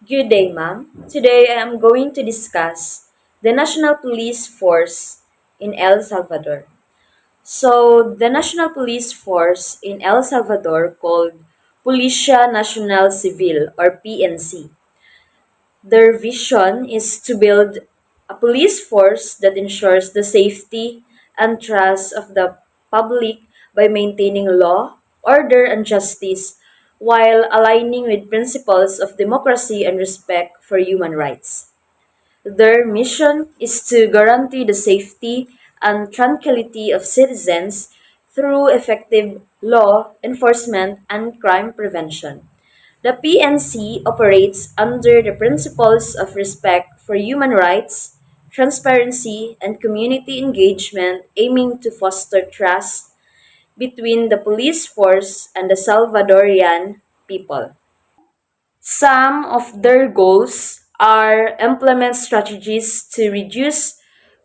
Good day, ma'am. Today I am going to discuss the National Police Force in El Salvador. The National Police Force in El Salvador, called Policia Nacional Civil or PNC. Their vision is to build a police force that ensures the safety and trust of the public by maintaining law, order, and justice while aligning with principles of democracy and respect for human rights. Their mission is to guarantee the safety and tranquility of citizens through effective law enforcement and crime prevention. The PNC operates under the principles of respect for human rights, transparency, and community engagement, aiming to foster trust between the police force and the Salvadorian people. Some of their goals are implement strategies to reduce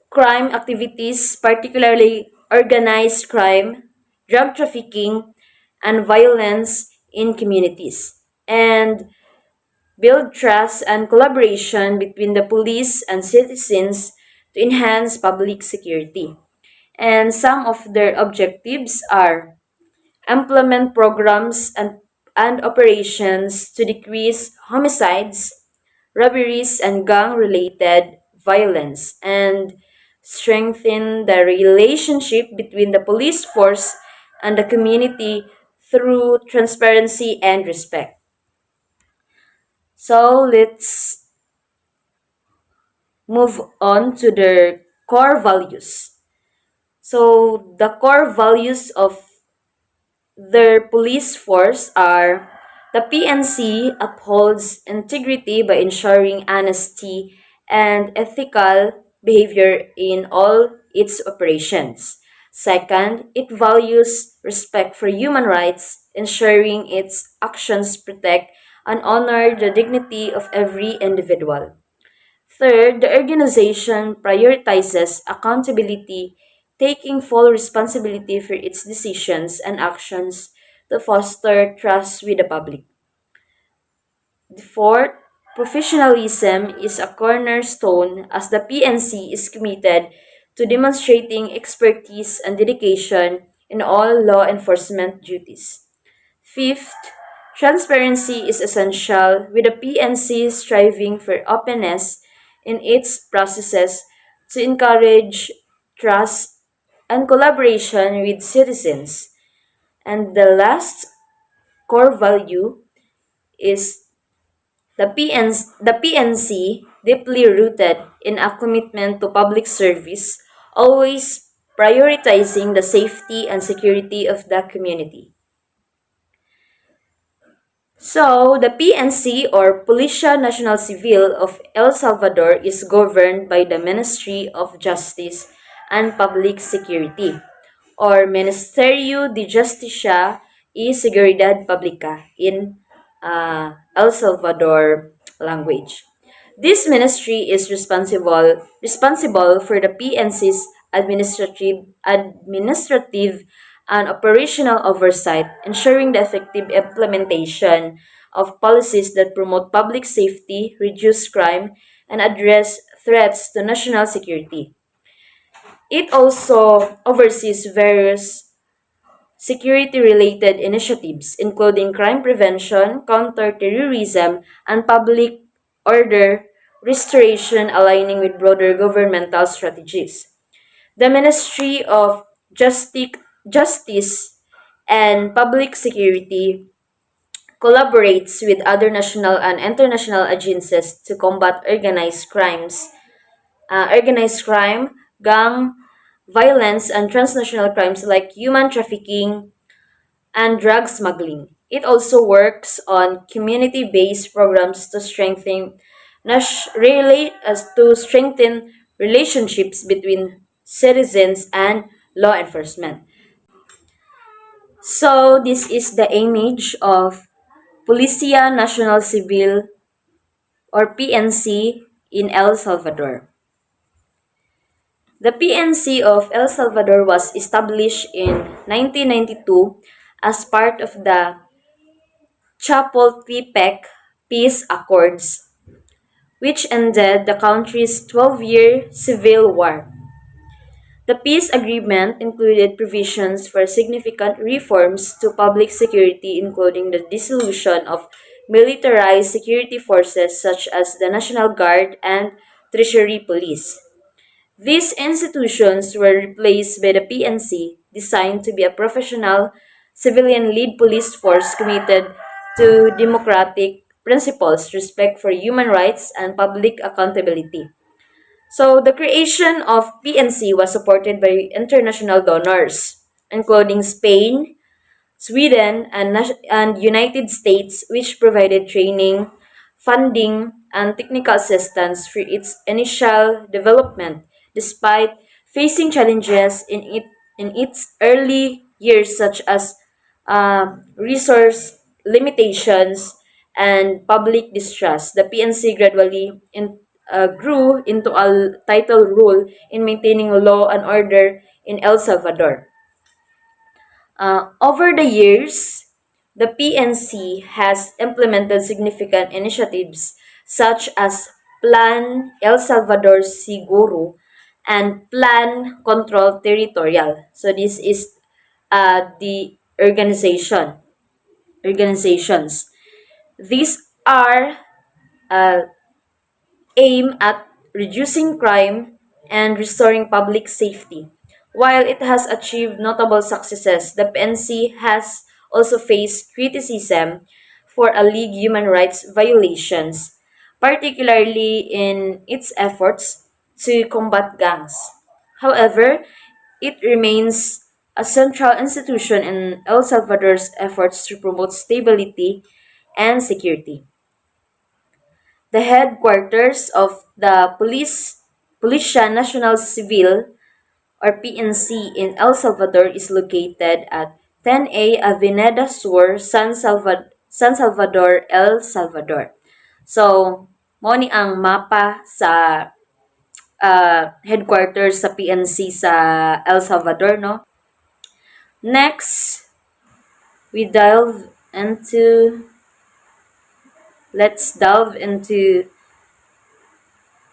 crime activities, particularly organized crime, drug trafficking, and violence in communities, and build trust and collaboration between the police and citizens to enhance public security. And some of their objectives are implement programs and operations to decrease homicides, robberies, and gang related violence, and strengthen the relationship between the police force and the community through transparency and respect. Let's move on to their core values. The core values of their police force are: the PNC upholds integrity by ensuring honesty and ethical behavior in all its operations. Second, it values respect for human rights, ensuring its actions protect and honor the dignity of every individual. Third, the organization prioritizes accountability, taking full responsibility for its decisions and actions to foster trust with the public. The fourth, professionalism is a cornerstone as the PNC is committed to demonstrating expertise and dedication in all law enforcement duties. Fifth, transparency is essential, with the PNC striving for openness in its processes to encourage trust and collaboration with citizens. And the last core value is the PNC, deeply rooted in a commitment to public service, always prioritizing the safety and security of the community. The PNC, or Policia Nacional Civil of El Salvador, is governed by the Ministry of Justice and Public Security, or Ministerio de Justicia y Seguridad Pública in El Salvador language. This ministry is responsible for the PNC's administrative and operational oversight, ensuring the effective implementation of policies that promote public safety, reduce crime, and address threats to national security. It also oversees various security related initiatives, including crime prevention, counterterrorism, and public order restoration, aligning with broader governmental strategies. The Ministry of Justice and Public Security collaborates with other national and international agencies to combat organized crime, gang violence, and transnational crimes like human trafficking and drug smuggling. It also works on community-based programs to strengthen relationships between citizens and law enforcement. This is the image of Policia Nacional Civil, or PNC, in El Salvador. The PNC of El Salvador was established in 1992 as part of the Chapultepec Peace Accords which ended the country's 12-year civil war. The peace agreement included provisions for significant reforms to public security, including the dissolution of militarized security forces such as the National Guard and Treasury Police. These institutions were replaced by the PNC, designed to be a professional, civilian-led police force committed to democratic principles, respect for human rights, and public accountability. So the creation of PNC was supported by international donors, including Spain, Sweden, and United States, which provided training, funding, and technical assistance for its initial development, despite facing challenges in its early years, such as resource limitations and public distrust. The PNC gradually grew into a title role in maintaining law and order in El Salvador. Over the years, the PNC has implemented significant initiatives such as Plan El Salvador Siguro and Plan Control Territorial. So this is the organizations. These are uh, aim at reducing crime and restoring public safety. While it has achieved notable successes, the PNC has also faced criticism for alleged human rights violations, particularly in its efforts to combat gangs. However, it remains a central institution in El Salvador's efforts to promote stability and security. The headquarters of the Policia Nacional Civil or PNC in El Salvador is located at 10A Avenida Sur, San Salvador, El Salvador. So, mo ni ang mapa sa headquarters sa PNC sa El Salvador, no? Next, we let's delve into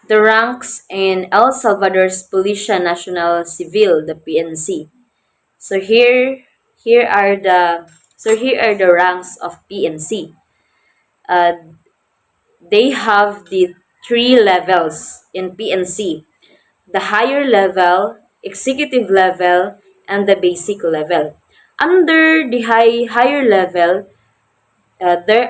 the ranks in El Salvador's Policia Nacional Civil, the PNC. So here are the ranks of PNC. They have the three levels in PNC: the higher level, executive level, and the basic level. Under the higher level, there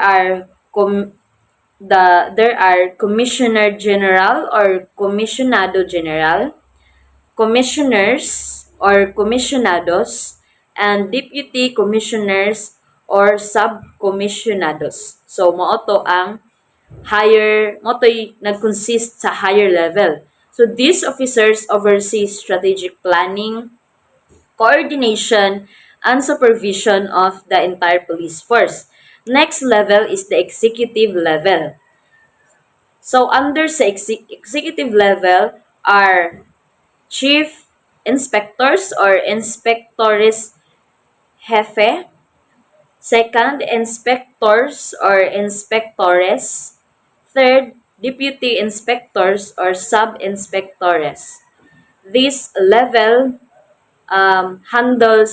are Commissioner General or Comisionado General, Commissioners or Comisionados, and Deputy Commissioners or Subcommissionados. So, moto'y nag-consist sa higher level. So, these officers oversee strategic planning, coordination, and supervision of the entire police force. Next level is the executive level. So under sa executive level are chief inspectors or inspectores jefe, second inspectors or inspectores, third deputy inspectors or sub-inspectores. This level handle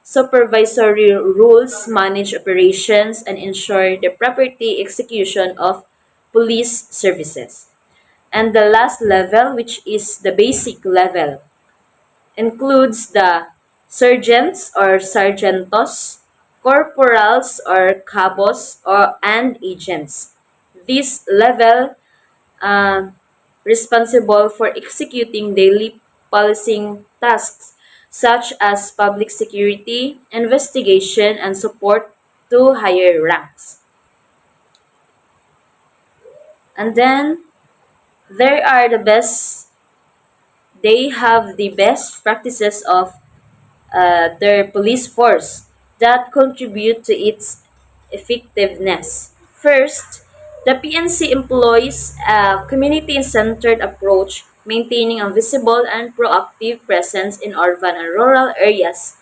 supervisory rules, manage operations, and ensure the property execution of police services. And the last level, which is the basic level, includes the sergeants or sargentos, corporals or cabos, and agents. This level uh, responsible for executing daily policing tasks such as public security, investigation, and support to higher ranks. And then there are they have the best practices of their police force that contribute to its effectiveness. First, the PNC employs a community-centered approach, maintaining a visible and proactive presence in urban and rural areas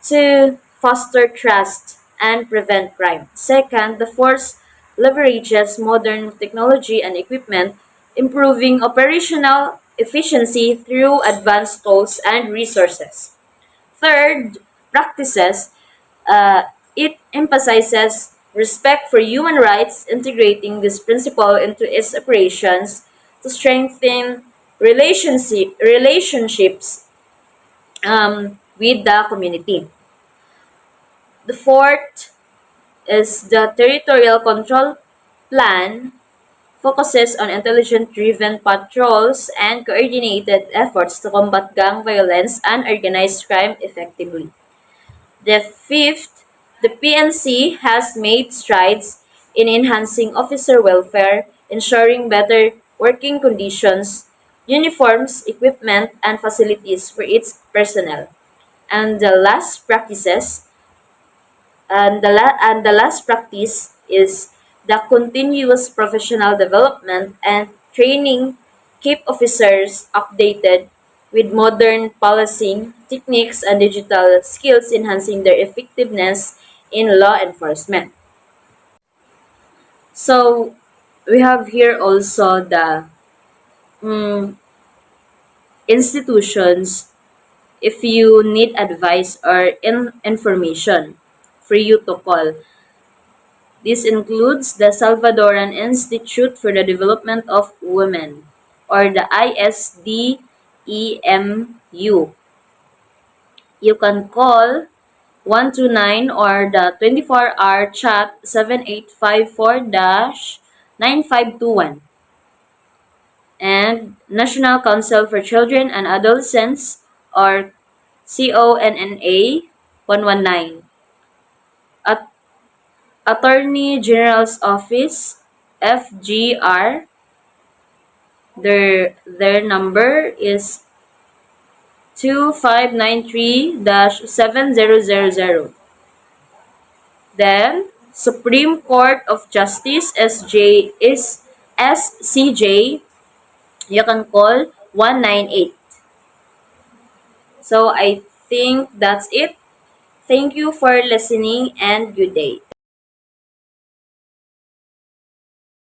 to foster trust and prevent crime. Second, the force leverages modern technology and equipment, improving operational efficiency through advanced tools and resources. Third, practices. Uh, it emphasizes respect for human rights, integrating this principle into its operations to strengthen relationships with the community. The fourth is the territorial control plan focuses on intelligence-driven patrols and coordinated efforts to combat gang violence and organized crime effectively. The fifth, the PNC has made strides in enhancing officer welfare, ensuring better working conditions, uniforms, equipment, and facilities for its personnel. And the last practices and the last practice is the continuous professional development and training keep officers updated with modern policing techniques and digital skills, enhancing their effectiveness in law enforcement. So we have here also the mm, institutions if you need advice or information for you to call. This includes the Salvadoran Institute for the Development of Women, or the ISDEMU. You can call 129 or the 24-hour chat 7854-9521. And National Council for Children and Adolescents, or CONNA 119. At Attorney General's Office, FGR, their number is 2593-7000. Then Supreme Court of Justice, SCJ, you can call 198. So I think that's it. Thank you for listening and good day.